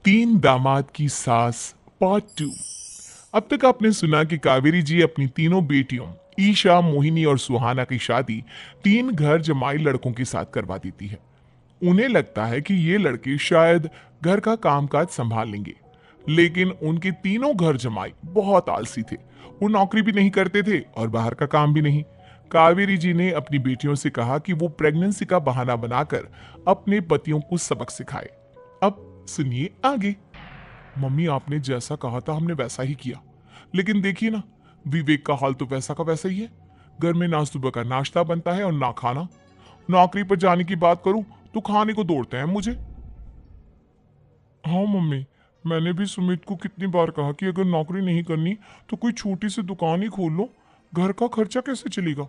तीन दामाद की सास पार्ट 2। अब तक आपने सुना कि कावेरी जी अपनी तीनों बेटियों ईशा, मोहिनी और सुहाना की शादी तीन घर जमाई लड़कों के साथ करवा देती है। उन्हें लगता है कि ये लड़के शायद घर का कामकाज संभाल लेंगे, लेकिन उनके तीनों घर जमाई बहुत आलसी थे। वो नौकरी भी नहीं करते थे और बाहर का काम भी नहीं। कावेरी जी ने अपनी बेटियों से कहा कि वो प्रेगनेंसी का बहाना बनाकर अपने पतियों को सबक सिखाए। अब सुनिए आगे। मम्मी, आपने जैसा कहा था हमने वैसा ही किया, लेकिन देखिए ना, विवेक का हाल तो वैसा का वैसा ही है। घर में ना सुबह का नाश्ता बनता है और ना खाना। नौकरी पर जाने की बात करूं तो खाने को दौड़ते हैं मुझे। हाँ मम्मी, मैंने भी सुमित को कितनी बार कहा कि अगर नौकरी नहीं करनी तो कोई छोटी सी दुकान ही खोल लो। घर का खर्चा कैसे चलेगा?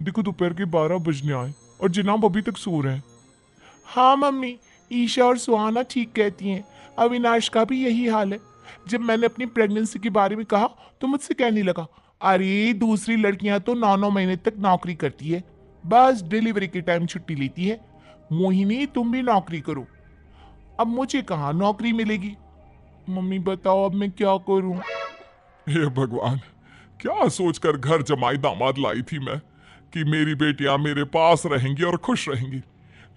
देखो दोपहर के 12 बजने आए और जनाब अभी तक सो रहे हैं। हाँ मम्मी, ईशा और सुहाना ठीक कहती हैं। अविनाश का भी यही हाल है। जब मैंने अपनी प्रेगनेंसी के बारे में कहा तो मुझसे कहने लगा, अरे दूसरी लड़कियां तो 9 महीने तक नौकरी करती है, बस डिलीवरी के टाइम छुट्टी लेती है। मोहिनी, तुम भी नौकरी करो। अब मुझे कहाँ नौकरी मिलेगी? मम्मी बताओ अब मैं क्या करूं? हे भगवान, क्या सोचकर घर जमाई दामाद लाई थी मैं कि मेरी बेटियां मेरे पास रहेंगी और खुश रहेंगी,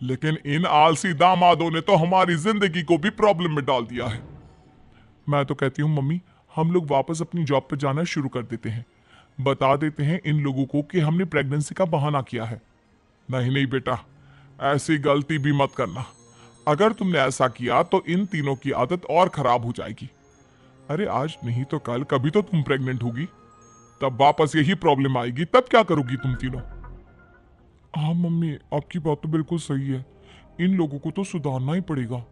लेकिन इन आलसी दामादों ने तो हमारी जिंदगी को भी प्रॉब्लम में डाल दिया है। मैं तो कहती हूँ मम्मी, हम लोग वापस अपनी जॉब पर जाना शुरू कर देते हैं। बता देते हैं इन लोगों को कि हमने प्रेगनेंसी का बहाना किया है। नहीं नहीं बेटा, ऐसी गलती भी मत करना। अगर तुमने ऐसा किया तो इन तीनों की आदत और खराब हो जाएगी। अरे आज नहीं तो कल कभी तो तुम प्रेग्नेंट होगी, तब वापस यही प्रॉब्लम आएगी। तब क्या करोगी तुम तीनों? हाँ मम्मी, आपकी बात तो बिल्कुल सही है। इन लोगों को तो सुधारना ही पड़ेगा।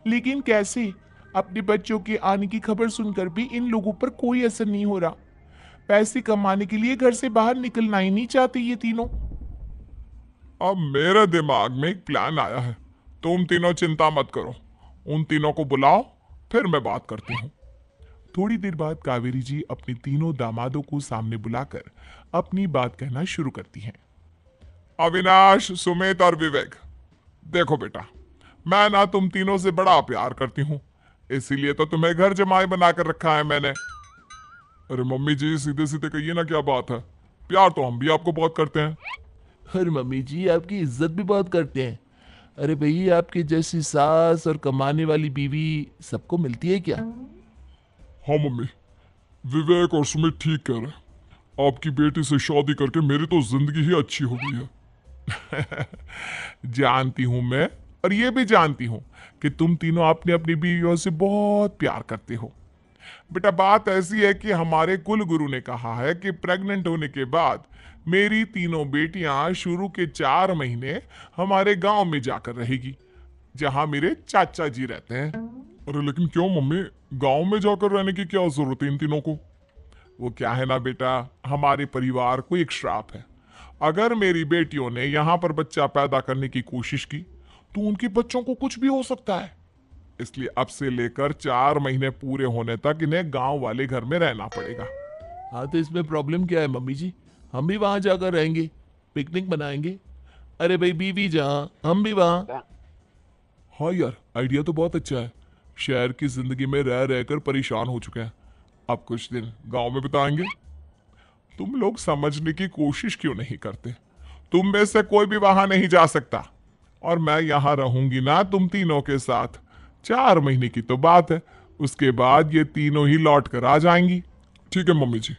लेकिन कैसे? अपने बच्चों के आने की खबर सुनकर भी इन लोगों पर कोई असर नहीं हो रहा। पैसे कमाने के लिए घर से बाहर निकलना ही नहीं चाहते ये तीनों। अब मेरे दिमाग में एक प्लान आया है। तुम तीनों चिंता मत करो, उन तीनों को बुलाओ, फिर मैं बात करती हूँ। थोड़ी देर बाद कावेरी जी अपने तीनों दामादों को सामने बुलाकर अपनी बात कहना शुरू करती हैं। अविनाश, सुमित और विवेक, देखो बेटा, मैं ना तुम तीनों से बड़ा प्यार करती हूँ, इसीलिए तो तुम्हें घर जमाई बनाकर रखा है मैंने। अरे मम्मी जी, सीधे सीधे कहिए ना, क्या बात है? प्यार तो हम भी आपको बहुत करते हैं। अरे मम्मी जी, आपकी इज्जत भी बहुत करते हैं। अरे भैया, आपकी जैसी सास और कमाने वाली बीवी सबको मिलती है क्या? हाँ मम्मी, विवेक और सुमित ठीक कह रहे हैं। आपकी बेटी से शादी करके मेरी तो जिंदगी ही अच्छी हो गई है। जानती हूं मैं, और ये भी जानती हूं कि तुम तीनों अपनी अपनी बीवियों से बहुत प्यार करते हो। बेटा, बात ऐसी है कि हमारे कुल गुरु ने कहा है कि प्रेग्नेंट होने के बाद मेरी तीनों बेटियां शुरू के 4 महीने हमारे गांव में जाकर रहेगी, जहां मेरे चाचा जी रहते हैं। अरे लेकिन क्यों मम्मी, गांव में जाकर रहने की क्या जरूरत है इन तीनों को? वो क्या है ना बेटा, हमारे परिवार को एक श्राप है। अगर मेरी बेटियों ने यहाँ पर बच्चा पैदा करने की कोशिश की तो उनके बच्चों को कुछ भी हो सकता है। इसलिए अब से लेकर 4 महीने पूरे होने तक इन्हें गांव वाले घर में रहना पड़ेगा। हाँ, तो इसमें प्रॉब्लम क्या है मम्मी जी? हम भी वहां जाकर रहेंगे, पिकनिक मनाएंगे। अरे भाई, बीवी जहाँ हम भी वहाँ। हाँ यार, आइडिया तो बहुत अच्छा है। शहर की जिंदगी में रह रहकर परेशान हो चुके हैं, अब कुछ दिन गांव में बिताएंगे। तुम लोग समझने की कोशिश क्यों नहीं करते? तुम में से कोई भी वहां नहीं जा सकता, और मैं यहाँ रहूंगी ना तुम तीनों के साथ। 4 महीने की तो बात है, उसके बाद ये तीनों ही लौट कर आ जाएंगी। ठीक है मम्मी जी,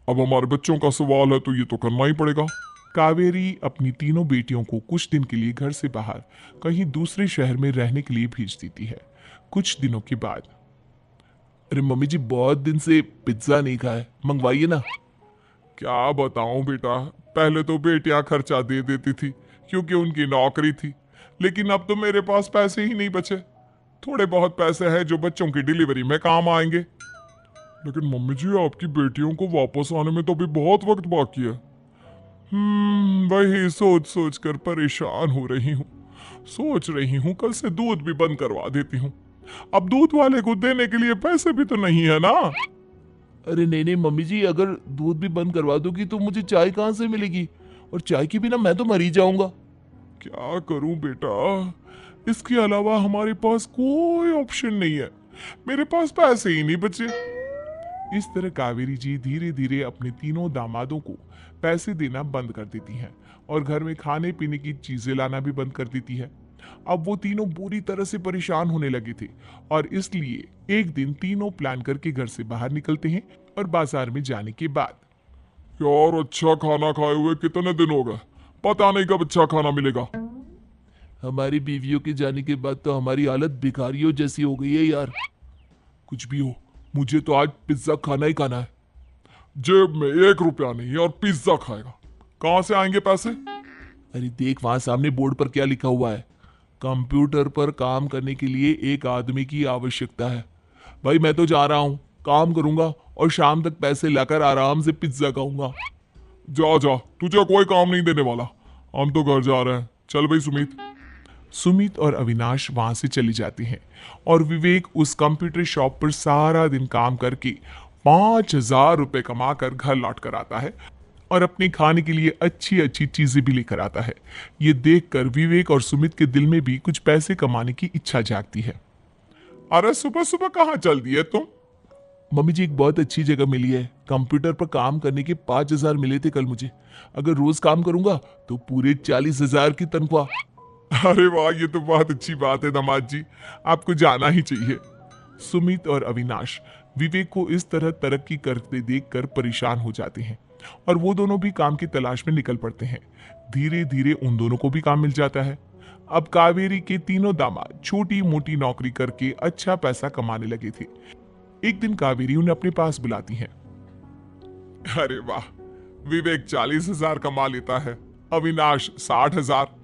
अब हमारे बच्चों का सवाल है तो ये तो करना ही पड़ेगा। कावेरी अपनी तीनों बेटियों को कुछ दिन के लिए घर से बाहर कहीं दूसरे शहर में रहने के लिए भेज देती है। कुछ दिनों के बाद, अरे मम्मी जी, बहुत दिन से पिज्जा नहीं खाया, मंगवाइए ना। क्या बताऊं बेटा, पहले तो बेटियां खर्चा दे देती थी क्योंकि उनकी नौकरी थी, लेकिन अब तो मेरे पास पैसे ही नहीं बचे। थोड़े बहुत पैसे हैं जो बच्चों की डिलीवरी में काम आएंगे। लेकिन मम्मी जी, आपकी बेटियों को वापस आने में तो अभी बहुत वक्त बाकी है। वही सोच सोच कर परेशान हो रही हूँ। सोच रही हूँ कल से दूध भी बंद करवा देती हूँ। अब दूध वाले को देने के लिए पैसे भी तो नहीं है ना। अरे नहीं नहीं मम्मी जी, अगर दूध भी बंद करवा दोगी तो मुझे चाय कहाँ से मिलेगी? और चाय के बिना मैं तो मर ही जाऊंगा। क्या करूं बेटा, इसके अलावा हमारे पास कोई ऑप्शन नहीं है। मेरे पास पैसे ही नहीं बचे। इस तरह कावेरी जी धीरे धीरे अपने तीनों दामादों को पैसे देना बंद कर देती हैं और घर में खाने पीने की चीजें लाना भी बंद कर देती है। अब वो तीनों बुरी तरह से परेशान होने लगे थे और इसलिए एक दिन तीनों प्लान करके घर से बाहर निकलते हैं और बाजार में जाने के बाद, यार अच्छा खाना खाए हुए कितने दिन हो गए, पता नहीं कब अच्छा खाना मिलेगा। हमारी बीवियों के जाने के बाद तो हमारी हालत भिखारियों जैसी हो गई है यार। कुछ भी हो, मुझे तो आज पिज्जा खाना ही खाना है। जेब में 1 रुपया नहीं और पिज्जा खाएगा, कहां से आएंगे पैसे? अरे देख वहां सामने बोर्ड पर क्या लिखा हुआ है, कंप्यूटर पर काम करने के लिए एक आदमी की आवश्यकता है। भाई मैं तो जा रहा हूँ, काम करूंगा और शाम तक पैसे लाकर आराम से पिज्जा खाऊंगा। जा जा, तुझे कोई काम नहीं देने वाला, हम तो घर जा रहे हैं। चल भाई सुमित। सुमित और अविनाश वहां से चले जाते हैं और विवेक उस कंप्यूटर शॉप पर सारा दिन काम करके 5,000 रुपए कमाकर घर लौट कर आता है और अपने खाने के लिए अच्छी अच्छी चीजें भी लेकर आता है। ये देखकर विवेक और सुमित के दिल में भी कुछ पैसे कमाने की इच्छा जागती है। अरे सुबह सुबह कहाँ चल दिए तुम? मम्मी जी एक बहुत अच्छी जगह मिली है, कंप्यूटर पर काम करने के 5,000 मिले थे कल मुझे। अगर रोज काम करूंगा तो पूरे 40,000 की तनख्वाह। अरे वाह, ये तो बहुत अच्छी बात है दामाद जी, आपको जाना ही चाहिए। सुमित और अविनाश विवेक को इस तरह तरक्की करते देखकर परेशान हो जाते हैं और वो दोनों भी काम की तलाश में निकल पड़ते हैं। धीरे धीरे उन दोनों को भी काम मिल जाता है। अब कावेरी के तीनों दामाद छोटी मोटी नौकरी करके अच्छा पैसा कमाने लगे थे। एक दिन कावेरी उन्हें अपने पास बुलाती है। अरे वाह, विवेक 40,000 कमा लेता है, अविनाश 60,000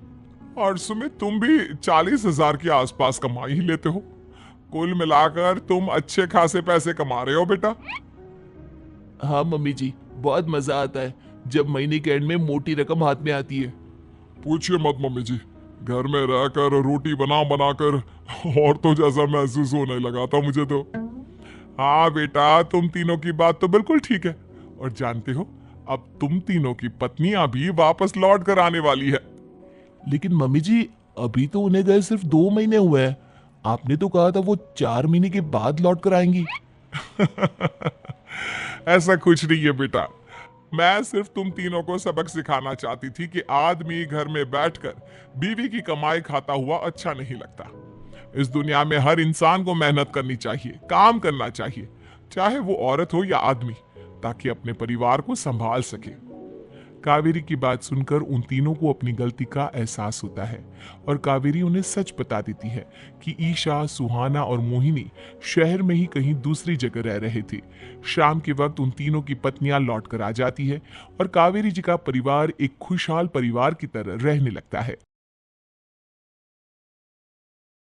और सुमित तुम भी 40,000 के आसपास कमा ही लेते हो। कुल मिलाकर तुम अच्छे खासे पैसे कमा रहे हो बेटा। हाँ मम्मी जी, बहुत मजा आता है जब महीने के एंड में मोटी रकम हाथ में आती है। पूछिए मत मम्मी जी, घर में रहकर रोटी बना बनाकर औरतों जैसा महसूस होने लगा था मुझे तो। हाँ बेटा, तुम तीनों की बात तो बिल्कुल ठीक है। और जानते हो, अब तुम तीनों की पत्नियां भी वापस लौट कर आने वाली है। लेकिन मम्मी जी अभी तो उन्हें गए सिर्फ 2 महीने हुए हैं, आपने तो कहा था वो 4 महीने के बाद लौट कर आएंगी। ऐसा कुछ नहीं है बेटा, मैं सिर्फ तुम तीनों को सबक सिखाना चाहती थी कि आदमी घर में बैठकर बीवी की कमाई खाता हुआ अच्छा नहीं लगता। इस दुनिया में हर इंसान को मेहनत करनी चाहिए, काम करना चाहिए, चाहे वो औरत हो या आदमी, ताकि अपने परिवार को संभाल सके। कावेरी की बात सुनकर उन तीनों को अपनी गलती का एहसास होता है और कावेरी उन्हें सच बता देती है कि ईशा, सुहाना और मोहिनी शहर में ही कहीं दूसरी जगह रह रहे थे। शाम के वक्त उन तीनों की पत्नियां लौट कर आ जाती है और कावेरी जी का परिवार एक खुशहाल परिवार की तरह रहने लगता है।